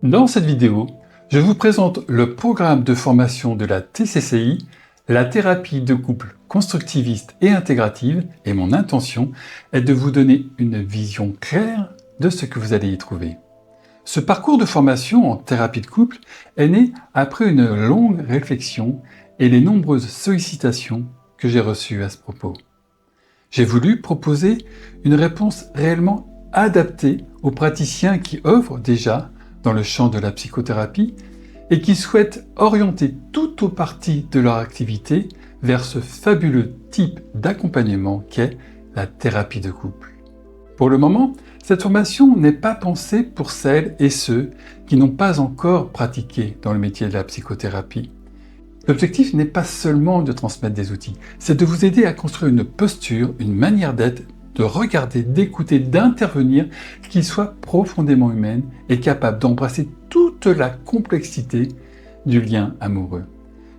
Dans cette vidéo, je vous présente le programme de formation de la TCCI, la thérapie de couple constructiviste et intégrative, et mon intention est de vous donner une vision claire de ce que vous allez y trouver. Ce parcours de formation en thérapie de couple est né après une longue réflexion et les nombreuses sollicitations que j'ai reçues à ce propos. J'ai voulu proposer une réponse réellement adaptée aux praticiens qui œuvrent déjà dans le champ de la psychothérapie et qui souhaitent orienter toute ou partie de leur activité vers ce fabuleux type d'accompagnement qu'est la thérapie de couple. Pour le moment, cette formation n'est pas pensée pour celles et ceux qui n'ont pas encore pratiqué dans le métier de la psychothérapie. L'objectif n'est pas seulement de transmettre des outils, c'est de vous aider à construire une posture, une manière d'être, de regarder, d'écouter, d'intervenir qui soit profondément humaine et capable d'embrasser toute la complexité du lien amoureux.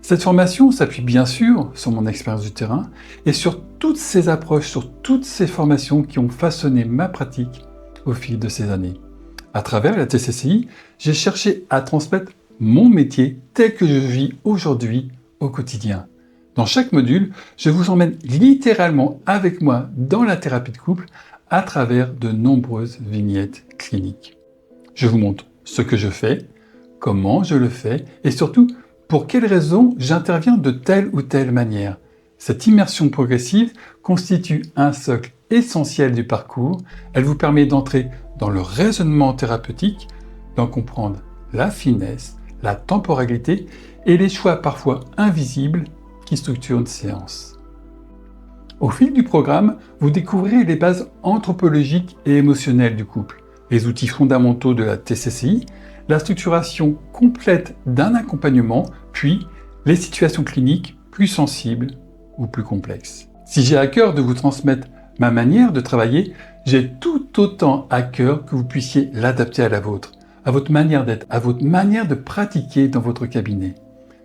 Cette formation s'appuie bien sûr sur mon expérience du terrain et sur toutes ces approches, sur toutes ces formations qui ont façonné ma pratique au fil de ces années. À travers la TCCI, j'ai cherché à transmettre mon métier tel que je vis aujourd'hui au quotidien. Dans chaque module, je vous emmène littéralement avec moi dans la thérapie de couple à travers de nombreuses vignettes cliniques. Je vous montre ce que je fais, comment je le fais et surtout pour quelles raisons j'interviens de telle ou telle manière. Cette immersion progressive constitue un socle essentiel du parcours. Elle vous permet d'entrer dans le raisonnement thérapeutique, d'en comprendre la finesse, la temporalité et les choix parfois invisibles qui structurent une séance. Au fil du programme, vous découvrirez les bases anthropologiques et émotionnelles du couple, les outils fondamentaux de la TCCI, la structuration complète d'un accompagnement, puis les situations cliniques plus sensibles ou plus complexes. Si j'ai à cœur de vous transmettre ma manière de travailler, j'ai tout autant à cœur que vous puissiez l'adapter à la vôtre, à votre manière d'être, à votre manière de pratiquer dans votre cabinet.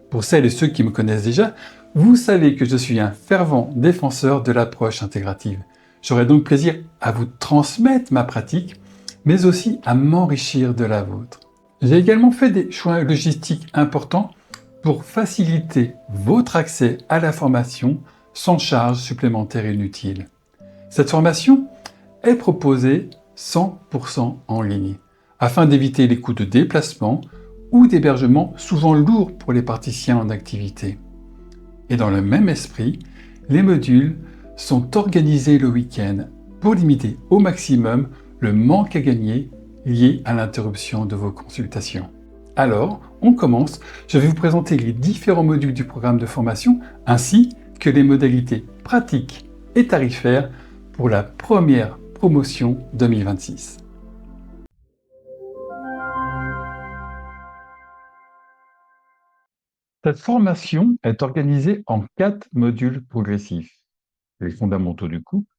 Pour celles et ceux qui me connaissent déjà, vous savez que je suis un fervent défenseur de l'approche intégrative. J'aurai donc plaisir à vous transmettre ma pratique, mais aussi à m'enrichir de la vôtre. J'ai également fait des choix logistiques importants pour faciliter votre accès à la formation sans charge supplémentaire inutile. Cette formation est proposée 100% en ligne, afin d'éviter les coûts de déplacement ou d'hébergement souvent lourds pour les praticiens en activité. Et dans le même esprit, les modules sont organisés le week-end pour limiter au maximum le manque à gagner lié à l'interruption de vos consultations. Alors, on commence. Je vais vous présenter les différents modules du programme de formation ainsi que les modalités pratiques et tarifaires pour la première promotion 2026. Cette formation est organisée en 4 modules progressifs. Les fondamentaux du couple,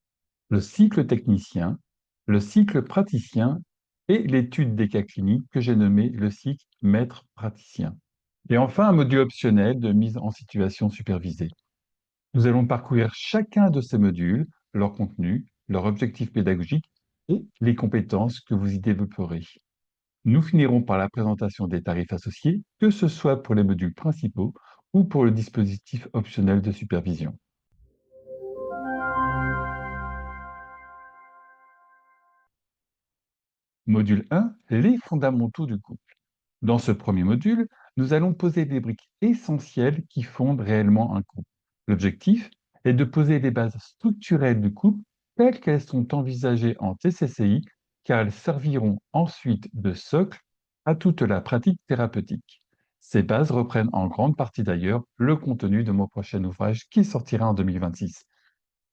le cycle technicien, le cycle praticien et l'étude des cas cliniques que j'ai nommé le cycle maître praticien. Et enfin, un module optionnel de mise en situation supervisée. Nous allons parcourir chacun de ces modules, leur contenu, leur objectif pédagogique et les compétences que vous y développerez. Nous finirons par la présentation des tarifs associés, que ce soit pour les modules principaux ou pour le dispositif optionnel de supervision. Module 1, les fondamentaux du couple. Dans ce premier module, nous allons poser des briques essentielles qui fondent réellement un couple. L'objectif est de poser les bases structurelles du couple telles qu'elles sont envisagées en TCCI, car elles serviront ensuite de socle à toute la pratique thérapeutique. Ces bases reprennent en grande partie d'ailleurs le contenu de mon prochain ouvrage qui sortira en 2026.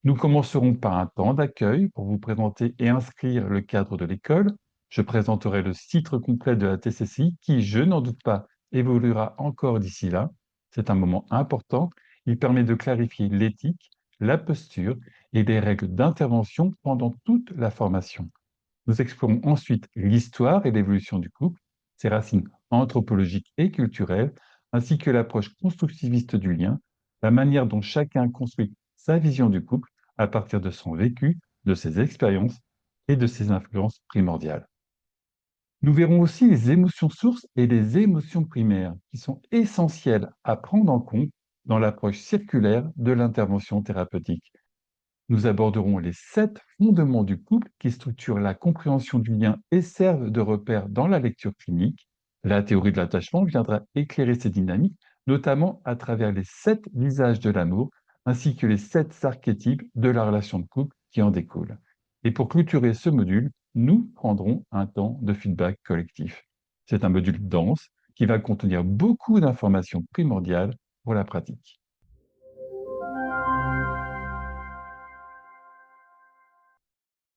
Nous commencerons par un temps d'accueil pour vous présenter et inscrire le cadre de l'école. Je présenterai le site complet de la TCCI qui, je n'en doute pas, évoluera encore d'ici là. C'est un moment important. Il permet de clarifier l'éthique, la posture et les règles d'intervention pendant toute la formation. Nous explorons ensuite l'histoire et l'évolution du couple, ses racines anthropologiques et culturelles, ainsi que l'approche constructiviste du lien, la manière dont chacun construit sa vision du couple à partir de son vécu, de ses expériences et de ses influences primordiales. Nous verrons aussi les émotions sources et les émotions primaires, qui sont essentielles à prendre en compte dans l'approche circulaire de l'intervention thérapeutique. Nous aborderons les 7 fondements du couple qui structurent la compréhension du lien et servent de repère dans la lecture clinique. La théorie de l'attachement viendra éclairer ces dynamiques, notamment à travers les 7 visages de l'amour, ainsi que les 7 archétypes de la relation de couple qui en découlent. Et pour clôturer ce module, nous prendrons un temps de feedback collectif. C'est un module dense qui va contenir beaucoup d'informations primordiales pour la pratique.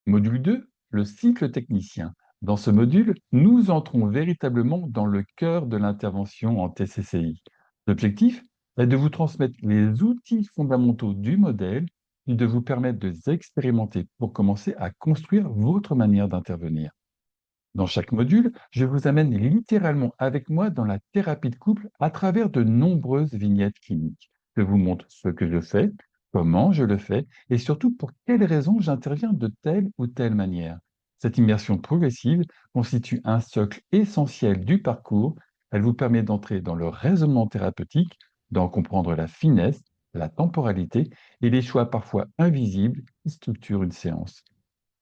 Module 2, le cycle technicien. Dans ce module, nous entrons véritablement dans le cœur de l'intervention en TCCI. L'objectif est de vous transmettre les outils fondamentaux du modèle et de vous permettre de les expérimenter pour commencer à construire votre manière d'intervenir. Dans chaque module, je vous amène littéralement avec moi dans la thérapie de couple à travers de nombreuses vignettes cliniques. Je vous montre ce que je fais, comment je le fais et surtout pour quelles raisons j'interviens de telle ou telle manière. Cette immersion progressive constitue un socle essentiel du parcours. Elle vous permet d'entrer dans le raisonnement thérapeutique, d'en comprendre la finesse, la temporalité et les choix parfois invisibles qui structurent une séance.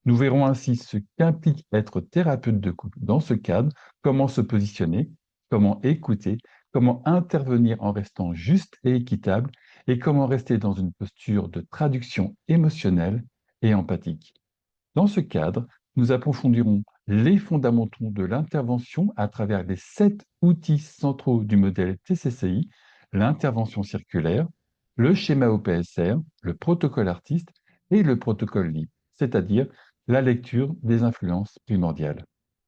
Nous verrons ainsi ce qu'implique être thérapeute de couple dans ce cadre, comment se positionner, comment écouter, comment intervenir en restant juste et équitable, et comment rester dans une posture de traduction émotionnelle et empathique. Dans ce cadre, nous approfondirons les fondamentaux de l'intervention à travers les 7 outils centraux du modèle TCCI, l'intervention circulaire, le schéma OPSR, le protocole artiste et le protocole LIP, c'est-à-dire la lecture des influences primordiales.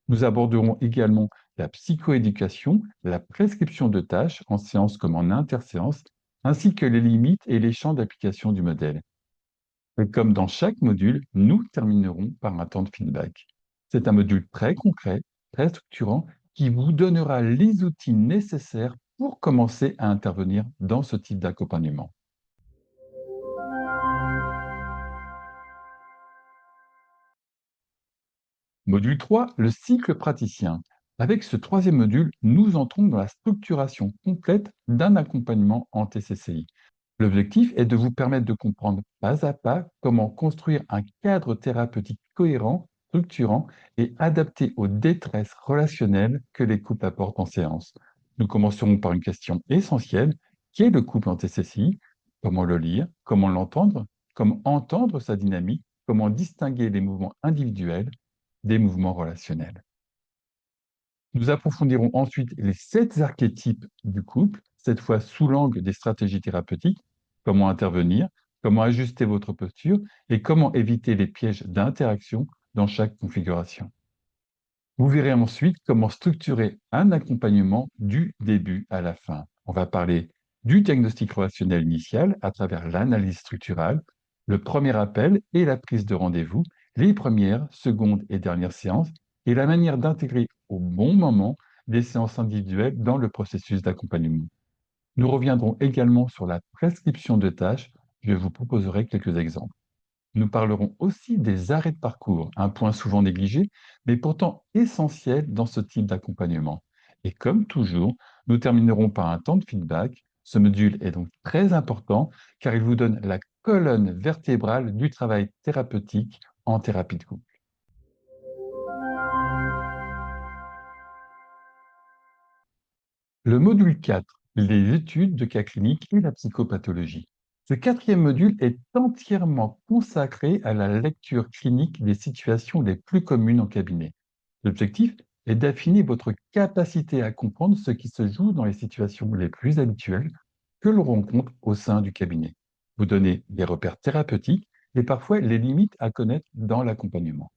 Nous aborderons également la psychoéducation, la prescription de tâches en séance comme en interséance, ainsi que les limites et les champs d'application du modèle. Et comme dans chaque module, nous terminerons par un temps de feedback. C'est un module très concret, très structurant, qui vous donnera les outils nécessaires pour commencer à intervenir dans ce type d'accompagnement. Module 3, le cycle praticien. Avec ce troisième module, nous entrons dans la structuration complète d'un accompagnement en TCCI. L'objectif est de vous permettre de comprendre pas à pas comment construire un cadre thérapeutique cohérent, structurant et adapté aux détresses relationnelles que les couples apportent en séance. Nous commencerons par une question essentielle, qui est le couple en TCCI? Comment le lire? Comment l'entendre? Comment entendre sa dynamique? Comment distinguer les mouvements individuels des mouvements relationnels? Nous approfondirons ensuite les 7 archétypes du couple, cette fois sous l'angle des stratégies thérapeutiques, comment intervenir, comment ajuster votre posture et comment éviter les pièges d'interaction dans chaque configuration. Vous verrez ensuite comment structurer un accompagnement du début à la fin. On va parler du diagnostic relationnel initial à travers l'analyse structurale, le premier appel et la prise de rendez-vous, les premières, secondes et dernières séances, et la manière d'intégrer au bon moment des séances individuelles dans le processus d'accompagnement. Nous reviendrons également sur la prescription de tâches. Je vous proposerai quelques exemples. Nous parlerons aussi des arrêts de parcours, un point souvent négligé, mais pourtant essentiel dans ce type d'accompagnement. Et comme toujours, nous terminerons par un temps de feedback. Ce module est donc très important car il vous donne la colonne vertébrale du travail thérapeutique en thérapie de couple. Le module 4, les études de cas cliniques et la psychopathologie. Ce quatrième module est entièrement consacré à la lecture clinique des situations les plus communes en cabinet. L'objectif est d'affiner votre capacité à comprendre ce qui se joue dans les situations les plus habituelles que l'on rencontre au sein du cabinet. Vous donnez des repères thérapeutiques et parfois les limites à connaître dans l'accompagnement.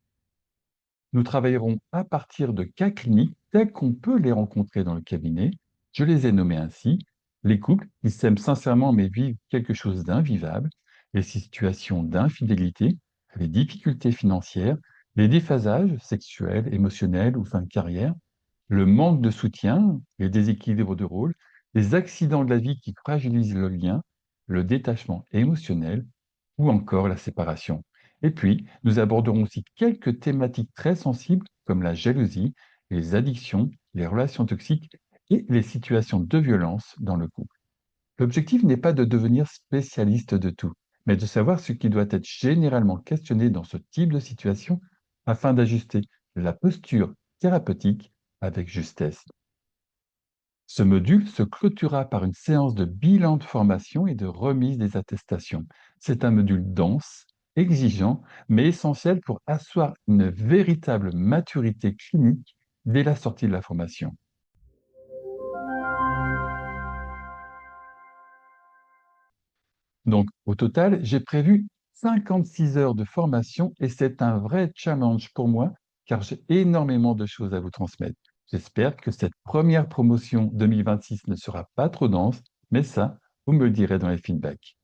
Nous travaillerons à partir de cas cliniques tels qu'on peut les rencontrer dans le cabinet. Je les ai nommés ainsi: les couples qui s'aiment sincèrement mais vivent quelque chose d'invivable, les situations d'infidélité, les difficultés financières, les déphasages sexuels, émotionnels ou fin de carrière, le manque de soutien, les déséquilibres de rôle, les accidents de la vie qui fragilisent le lien, le détachement émotionnel ou encore la séparation. Et puis, nous aborderons aussi quelques thématiques très sensibles comme la jalousie, les addictions, les relations toxiques et les situations de violence dans le couple. L'objectif n'est pas de devenir spécialiste de tout, mais de savoir ce qui doit être généralement questionné dans ce type de situation afin d'ajuster la posture thérapeutique avec justesse. Ce module se clôturera par une séance de bilan de formation et de remise des attestations. C'est un module dense, exigeant, mais essentiel pour asseoir une véritable maturité clinique dès la sortie de la formation. Donc, au total, j'ai prévu 56 heures de formation et c'est un vrai challenge pour moi car j'ai énormément de choses à vous transmettre. J'espère que cette première promotion 2026 ne sera pas trop dense, mais ça, vous me le direz dans les feedbacks.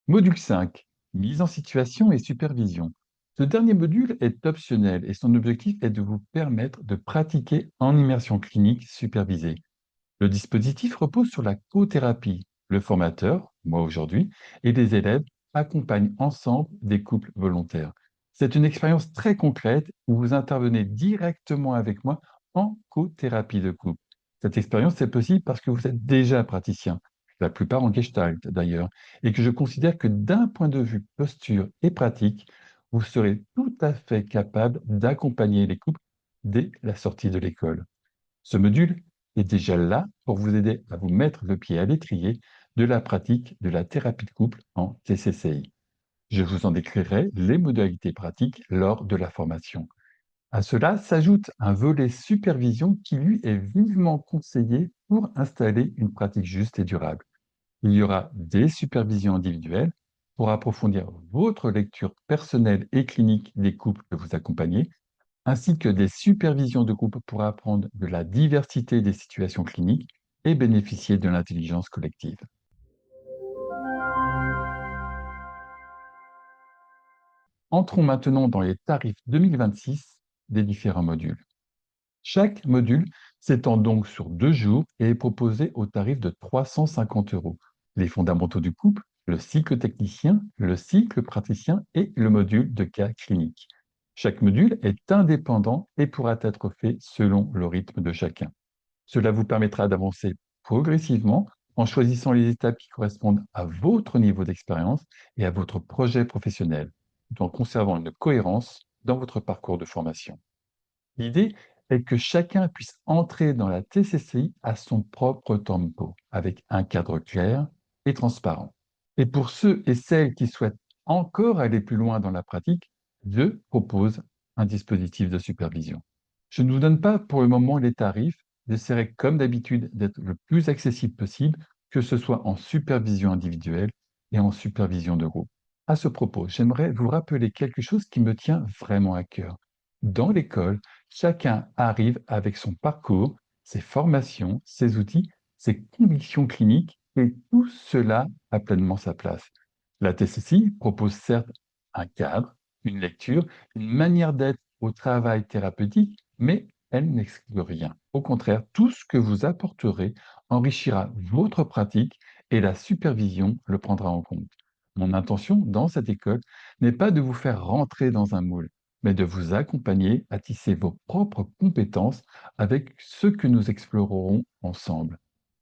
Module 5, mise en situation et supervision. Ce dernier module est optionnel et son objectif est de vous permettre de pratiquer en immersion clinique supervisée. Le dispositif repose sur la cothérapie. Le formateur, moi aujourd'hui, et des élèves accompagnent ensemble des couples volontaires. C'est une expérience très concrète où vous intervenez directement avec moi en cothérapie de couple. Cette expérience est possible parce que vous êtes déjà praticien, la plupart en Gestalt d'ailleurs, et que je considère que d'un point de vue posture et pratique, vous serez tout à fait capable d'accompagner les couples dès la sortie de l'école. Ce module est déjà là pour vous aider à vous mettre le pied à l'étrier de la pratique de la thérapie de couple en TCCI. Je vous en décrirai les modalités pratiques lors de la formation. À cela s'ajoute un volet supervision qui, lui, est vivement conseillé pour installer une pratique juste et durable. Il y aura des supervisions individuelles pour approfondir votre lecture personnelle et clinique des couples que vous accompagnez, ainsi que des supervisions de groupe pour apprendre de la diversité des situations cliniques et bénéficier de l'intelligence collective. Entrons maintenant dans les tarifs 2026 des différents modules. Chaque module s'étend donc sur 2 jours et est proposé au tarif de 350 euros. Les fondamentaux du couple, le cycle technicien, le cycle praticien et le module de cas clinique. Chaque module est indépendant et pourra être fait selon le rythme de chacun. Cela vous permettra d'avancer progressivement en choisissant les étapes qui correspondent à votre niveau d'expérience et à votre projet professionnel, tout en conservant une cohérence dans votre parcours de formation. L'idée est que chacun puisse entrer dans la TCCI à son propre tempo, avec un cadre clair et transparent. Et pour ceux et celles qui souhaitent encore aller plus loin dans la pratique, je propose un dispositif de supervision. Je ne vous donne pas pour le moment les tarifs, j'essaierai comme d'habitude d'être le plus accessible possible, que ce soit en supervision individuelle et en supervision de groupe. À ce propos, j'aimerais vous rappeler quelque chose qui me tient vraiment à cœur. Dans l'école, chacun arrive avec son parcours, ses formations, ses outils, ses convictions cliniques et tout cela a pleinement sa place. La TCCI propose certes un cadre, une lecture, une manière d'être au travail thérapeutique, mais elle n'exclut rien. Au contraire, tout ce que vous apporterez enrichira votre pratique et la supervision le prendra en compte. Mon intention dans cette école n'est pas de vous faire rentrer dans un moule, mais de vous accompagner à tisser vos propres compétences avec ce que nous explorerons ensemble.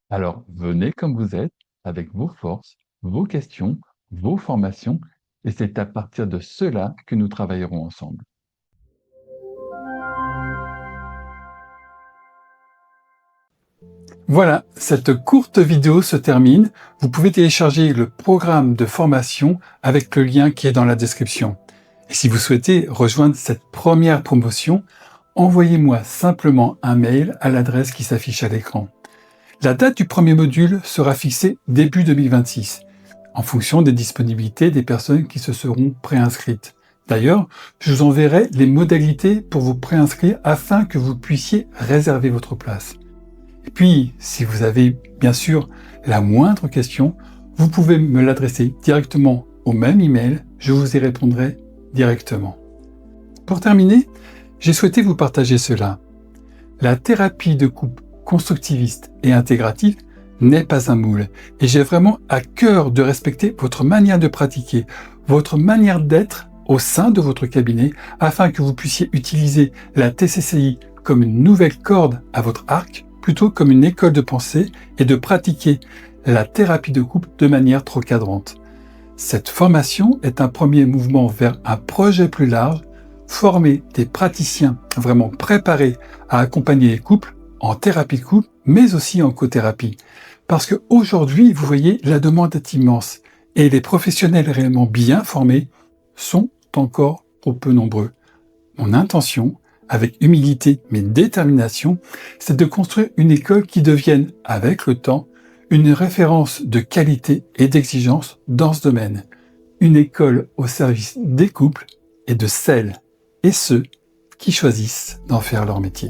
Alors, venez comme vous êtes, avec vos forces, vos questions, vos formations, et c'est à partir de cela que nous travaillerons ensemble. Voilà, cette courte vidéo se termine. Vous pouvez télécharger le programme de formation avec le lien qui est dans la description. Et si vous souhaitez rejoindre cette première promotion, envoyez-moi simplement un mail à l'adresse qui s'affiche à l'écran. La date du premier module sera fixée début 2026, en fonction des disponibilités des personnes qui se seront préinscrites. D'ailleurs, je vous enverrai les modalités pour vous préinscrire afin que vous puissiez réserver votre place. Et puis, si vous avez bien sûr la moindre question, vous pouvez me l'adresser directement au même email, je vous y répondrai directement. Pour terminer, j'ai souhaité vous partager cela. La thérapie de couple constructiviste et intégrative n'est pas un moule et j'ai vraiment à cœur de respecter votre manière de pratiquer, votre manière d'être au sein de votre cabinet afin que vous puissiez utiliser la TCCI comme une nouvelle corde à votre arc plutôt comme une école de pensée et de pratiquer la thérapie de couple de manière trop cadrante. Cette formation est un premier mouvement vers un projet plus large, former des praticiens vraiment préparés à accompagner les couples en thérapie de couple, mais aussi en cothérapie. Parce qu'aujourd'hui, vous voyez, la demande est immense et les professionnels réellement bien formés sont encore trop peu nombreux. Mon intention, avec humilité mais détermination, c'est de construire une école qui devienne, avec le temps, une référence de qualité et d'exigence dans ce domaine. Une école au service des couples et de celles et ceux qui choisissent d'en faire leur métier.